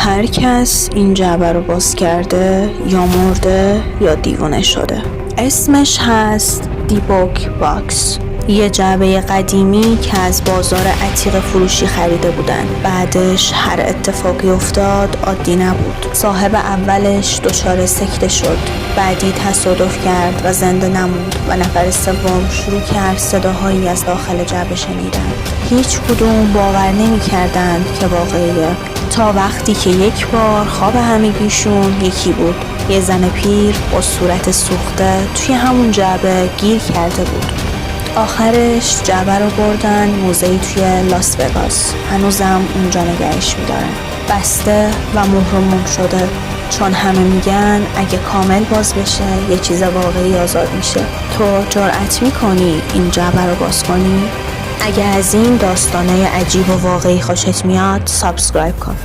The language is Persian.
هر کس این جعبه رو باز کرده یا مرده یا دیوانه شده. اسمش هست دیبوک باکس، یه جعبه قدیمی که از بازار عتیق فروشی خریده بودن. بعدش هر اتفاقی افتاد عادی نبود. صاحب اولش دچار سکته شد، بعدی تصادف کرد و زنده نموند و نفر سوم شروع کرد صداهایی از داخل جعبه شنیدن. هیچ کدوم باور نمی کردند که واقعیه، تا وقتی که یک بار خواب همگیشون یکی بود. یه زن پیر با صورت سوخته توی همون جعبه گیر کرده بود. آخرش جعبه رو بردن موزه‌ای توی لاس وگاس. هنوزم اونجا نگهش می‌دارن، بسته و مهر شده، چون همه میگن اگه کامل باز بشه یه چیز واقعی آزاد میشه. تو جرأت میکنی این جعبه رو باز کنی؟ اگه از این داستانه عجیب و واقعی خوشت میاد سابسکرایب کن.